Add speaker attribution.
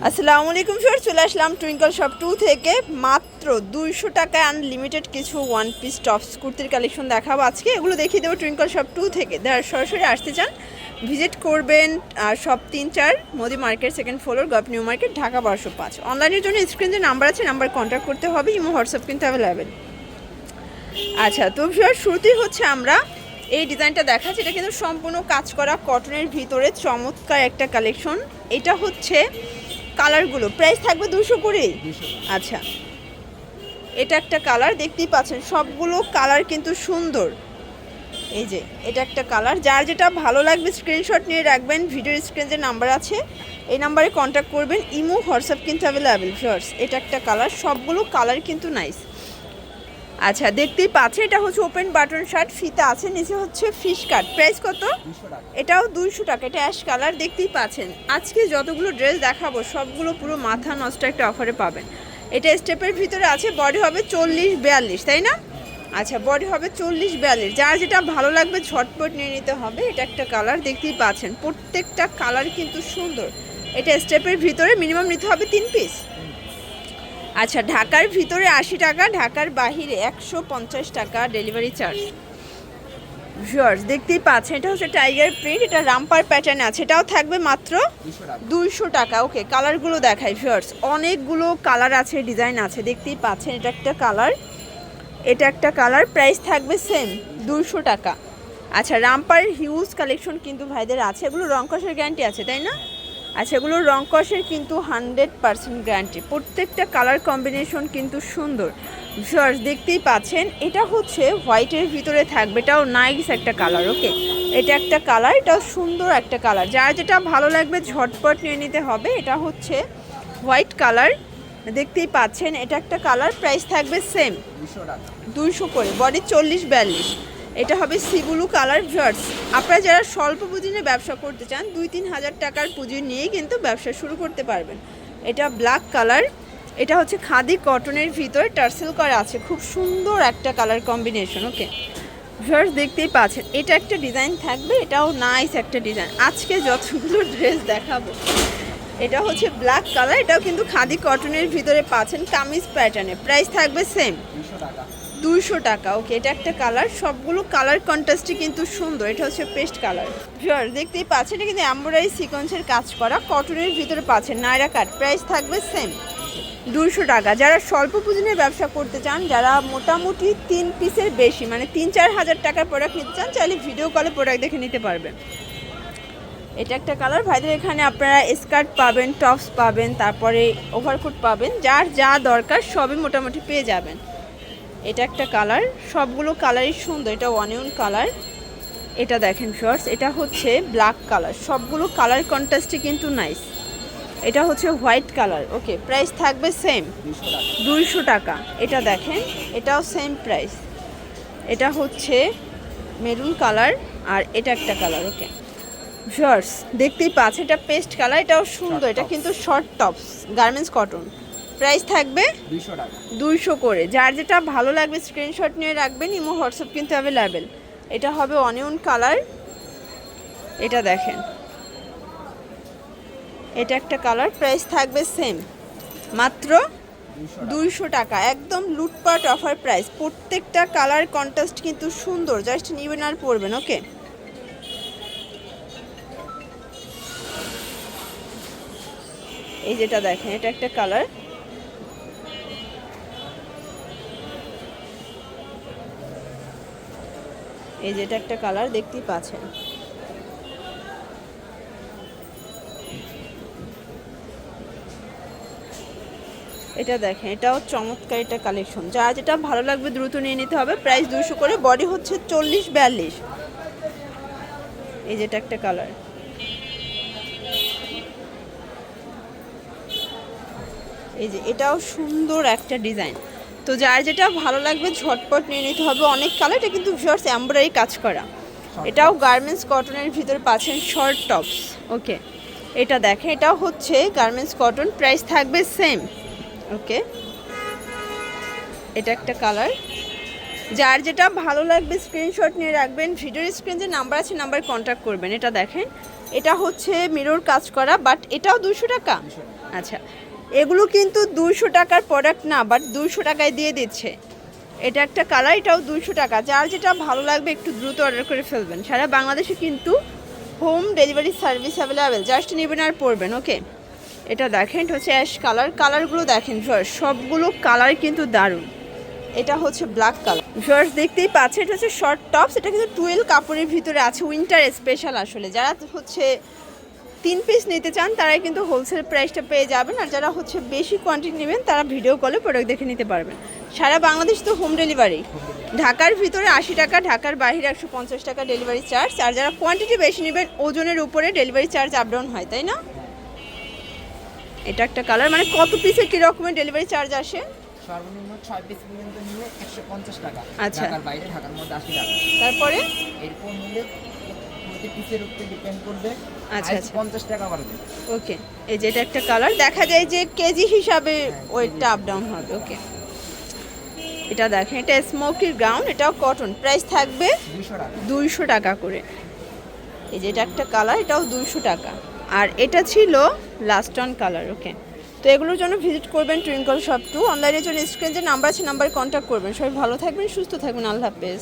Speaker 1: আসসালামু আলাইকুম স্যার, চলে আসলাম টুইঙ্কল শপ 2 থেকে মাত্র 200 টাকায় আনলিমিটেড কিছু ওয়ান পিস টপস কুর্তির কালেকশন দেখাবো আজকে। এগুলো দেখিয়ে দেবো টুইঙ্কল শপ 2 থেকে। যারা সরাসরি আসতে চান ভিজিট করবেন shop 3-4 Modi market, second floor, gov new market, Dhaka 1205। অনলাইনের জন্য স্ক্রিনে যে নাম্বার আছে নাম্বার কন্ট্যাক্ট করতে হবে, ইমো হোয়াটসঅ্যাপ কিন্তু অ্যাভেলেবেল। আচ্ছা, তো স্যার শুরুতেই হচ্ছে আমরা এই ডিজাইনটা দেখাচ্ছি। এটা কিন্তু সম্পূর্ণ কাজ করা কটনের ভিতরে চমৎকার একটা কালেকশন। এটা হচ্ছে কালারগুলো প্রাইস থাকবে 200 করে। আচ্ছা, এটা একটা কালার দেখতেই পাচ্ছেন, সবগুলো কালার কিন্তু সুন্দর। এই যে এটা একটা কালার, যার যেটা ভালো লাগবে স্ক্রিনশট নিয়ে রাখবেন। ভিডিওর স্ক্রিনে যে নাম্বার আছে এই নাম্বারে কন্ট্যাক্ট করবেন, ইমো হোয়াটসঅ্যাপ কিন্তু অ্যাভেলেবেল। ফার্স্ট এটা একটা কালার, সবগুলো কালার কিন্তু নাইস। আচ্ছা, দেখতেই পাচ্ছেন এটা হচ্ছে ওপেন বাটন শার্ট, ফিতা আছে, নিচে হচ্ছে ফিশ কাট। প্রাইস কত? এটাও 200 টাকা। এটা অ্যাশ কালার, দেখতেই পাচ্ছেন। আজকে যতগুলো ড্রেস দেখাবো সবগুলো পুরো মাথা নষ্ট একটা অফারে পাবেন। এটা স্টেপের ভিতরে আছে, বডি হবে 40-42, তাই না? আচ্ছা, বডি হবে 40-42। যার যেটা ভালো লাগবে ঝটপট নিয়ে নিতে হবে। এটা একটা কালার, দেখতেই পাচ্ছেন প্রত্যেকটা কালার কিন্তু সুন্দর। এটা স্টেপের ভিতরে মিনিমাম নিতে হবে 3 পিস। আচ্ছা, ঢাকার ভিতরে 80 টাকা, ঢাকার বাহিরে 150 টাকা ডেলিভারি চার্জ। ভিউয়ার্স দেখতেই পাচ্ছেন এটা হচ্ছে টাইগার প্রিন্ট, এটা রামপার প্যাটার্ন আছে, এটাও থাকবে মাত্র 200 টাকা। ওকে, কালারগুলো দেখাই ভিউয়ার্স, অনেকগুলো কালার আছে, ডিজাইন আছে, দেখতেই পাচ্ছেন। এটা একটা কালার, এটা একটা কালার, প্রাইস থাকবে সেম 200 টাকা। আচ্ছা, রামপার হিউজ কালেকশন কিন্তু ভাইদের আছে। এগুলো রং কষের গ্যারান্টি আছে, তাই না? আচ্ছা, এগুলোর রং কষের কিন্তু 100% গ্যারান্টি। প্রত্যেকটা কালার কম্বিনেশন কিন্তু সুন্দর। ভিউয়ার্স দেখতেই পাচ্ছেন এটা হচ্ছে হোয়াইটের ভিতরে থাকবে, এটাও নাইস একটা কালার। ওকে, এটা একটা কালার, এটাও সুন্দর একটা কালার। যার যেটা ভালো লাগবে ঝটপট নিয়ে নিতে হবে। এটা হচ্ছে হোয়াইট কালার, দেখতেই পাচ্ছেন। এটা একটা কালার, প্রাইস থাকবে সেম 200 করে, বডি 40-42। এটা হবে সি ব্লু কালার। ভিউয়ার্স আপনারা যারা স্বল্প পুঁজি নিয়ে ব্যবসা করতে চান 2-3 হাজার টাকার পুঁজি নিয়েই কিন্তু ব্যবসা শুরু করতে পারবেন। এটা ব্ল্যাক কালার, এটা হচ্ছে খাদি কটনের ভিতরে টার্সেল করা আছে, খুব সুন্দর একটা কালার কম্বিনেশন। ওকে ভিউয়ার্স দেখতেই পাচ্ছেন এটা একটা ডিজাইন থাকবে, এটাও নাইস একটা ডিজাইন। আজকে যতগুলো ড্রেস দেখাবো, এটা হচ্ছে ব্ল্যাক কালার, এটাও কিন্তু খাদি কটনের ভিতরে পাচ্ছেন কামিজ প্যাটার্নে। প্রাইস থাকবে সেম 200 টাকা। ওকে, এটা একটা কালার, সবগুলো কালার কন্ট্রাস্টই কিন্তু সুন্দর। এটা হচ্ছে পেস্ট কালার। ভিউয়ার্স দেখতেই পাচ্ছেন এটা কিন্তু এমব্রয়ডারি সিকোয়েন্সের কাজ করা কটনের ভিতরে পাচ্ছেন, নায়রা কাট। প্রাইস থাকবে সেম 200 টাকা। যারা স্বল্প পুঁজি নিয়ে ব্যবসা করতে চান, যারা মোটামুটি 3 পিসের বেশি মানে 3-4 হাজার টাকার প্রোডাক্ট নিতে চান, চাইলে ভিডিও কলে প্রোডাক্ট দেখে নিতে পারবেন। এটা একটা কালার, ভাইদের এখানে আপনারা স্কার্ট পাবেন, টপস পাবেন, তারপরে ওভারকোট পাবেন, যার যা দরকার সবই মোটামুটি পেয়ে যাবেন। এটা একটা কালার, সবগুলো কালারই সুন্দর। এটা অনিয়ন কালার, এটা দেখেন শর্টস, এটা হচ্ছে ব্ল্যাক কালার, সবগুলো কালার কন্ট্রাস্টই কিন্তু নাইস। এটা হচ্ছে হোয়াইট কালার। ওকে, প্রাইস থাকবে সেম 200 টাকা। এটা দেখেন, এটাও সেম প্রাইস। এটা হচ্ছে মেরুন কালার, আর এটা একটা কালার। ওকে শর্টস দেখতেই পাচ্ছেন এটা পেস্ট কালার, এটাও সুন্দর। এটা কিন্তু short tops garments cotton. Price থাকবে 200 করে। যার যেটা ভালো লাগবে স্ক্রিনশট নিয়ে রাখবেন, ইমো হোয়াটসঅ্যাপ কিন্তু অ্যাভেলেবেল। এটা হবে অনিয়ন কালার, এটা দেখেন, এটা একটা কালার, প্রাইস থাকবে সেম মাত্র 200 টাকা। একদম লুটপাট অফার প্রাইস। প্রত্যেকটা কালার কন্ট্রাস্ট কিন্তু সুন্দর, জাস্ট নিবেন আর পরবেন। ওকে, এই যেটা দেখেন, এটা একটা কালার, এই যেটা একটা কালার, দেখতেই পাচ্ছেন। এটা দেখেন, এটাও চমৎকার একটা কালেকশন। যার যেটা ভালো লাগবে দ্রুত নিয়ে নিতে হবে। প্রাইস 200 করে, বডি হচ্ছে 40-42। এই যেটা একটা কালার, এই যে এটাও সুন্দর একটা ডিজাইন। তো যার যেটা ভালো লাগবে ঝটপট নিয়ে নিতে হবে। অনেক কালার, এটা কিন্তু ভিউয়ার্স এমব্রয়ডারি কাজ করা, এটাও গার্মেন্টস কটনের ভিতরে পাচ্ছেন শর্ট টপস। ওকে, এটা দেখেন, এটাও হচ্ছে গার্মেন্টস কটন, প্রাইস থাকবে সেম। ওকে, এটা একটা কালার, যার যেটা ভালো লাগবে স্ক্রিনশট নিয়ে রাখবেন। ভিডিওর স্ক্রিনে যে নাম্বার আছে নাম্বার কন্ট্যাক্ট করবেন। এটা দেখেন, এটা হচ্ছে মিরর কাজ করা, বাট এটাও 200 টাকা। আচ্ছা, এগুলো কিন্তু 200 টাকার প্রোডাক্ট না, বাট 200 টাকায় দিয়ে দিচ্ছে। এটা একটা কালার, এটাও 200 টাকা। যার যেটা ভালো লাগবে একটু দ্রুত অর্ডার করে ফেলবেন। সারা বাংলাদেশে কিন্তু home delivery service available, just নেবেন আর পড়বেন। ওকে, এটা দেখেন, এটা হচ্ছে অ্যাশ কালার। কালারগুলো দেখেন ভিউয়ার্স, সবগুলো কালার কিন্তু দারুণ। এটা হচ্ছে ব্ল্যাক কালার। ভিউয়ার্স দেখতেই পাচ্ছেন, এটা হচ্ছে শর্ট টপস। এটা কিন্তু 12 কাপড়ের ভিতরে আছে, উইন্টার স্পেশাল। আসলে যারা হচ্ছে 3 পিস নিতে চান তারাই কিন্তু হোলসেল প্রাইসটা পেয়ে যাবেন, আর যারা হচ্ছে বেশি কোয়ান্টিটি নেবেন তারা ভিডিও কলে প্রোডাক্ট দেখে নিতে পারবেন। সারা বাংলাদেশ তো হোম ডেলিভারি। ঢাকার ভিতরে 80 টাকা, ঢাকার বাইরে 150 টাকা ডেলিভারি চার্জ। আর যারা কোয়ান্টিটি বেশি নেবেন ওজনের উপরে ডেলিভারি চার্জ আপ ডাউন হয়, তাই না? এটা একটা কালার, মানে কত পিসে কি রকমের ডেলিভারি চার্জ আসে?
Speaker 2: সর্বনিম্ন 6 পিস পর্যন্ত নিলে 150 টাকা।
Speaker 1: আচ্ছা,
Speaker 2: ঢাকার বাইরে, ঢাকার মধ্যে 80 টাকা।
Speaker 1: তারপরে
Speaker 2: এরপর নিলে প্রতি পিসের উপরে ডিপেন্ড করবে।
Speaker 1: আচ্ছা আচ্ছা,
Speaker 2: 50 টাকা বাড়বে।
Speaker 1: ওকে। এই যে এটা একটা কালার, দেখা যায় যে কেজি হিসাবে ওয়েটটা আপ ডাউন হবে। ওকে, এটা দেখেন, এটা স্মোকি গ্রাউন্ড, এটাও কটন। প্রাইস থাকবে 200 টাকা করে। এই যে এটা একটা কালার, এটাও 200 টাকা। আর এটা ছিল লাস্ট অন কালার। ওকে, তো এগুলোর জন্য ভিজিট করবেন টুইঙ্কল শপ 2। অনলাইনের জন্য স্ক্রিনে যে নাম্বার আছে নাম্বারে কন্ট্যাক্ট করবেন। সবাই ভালো থাকবেন, সুস্থ থাকবেন, আল্লাহ হাফেজ।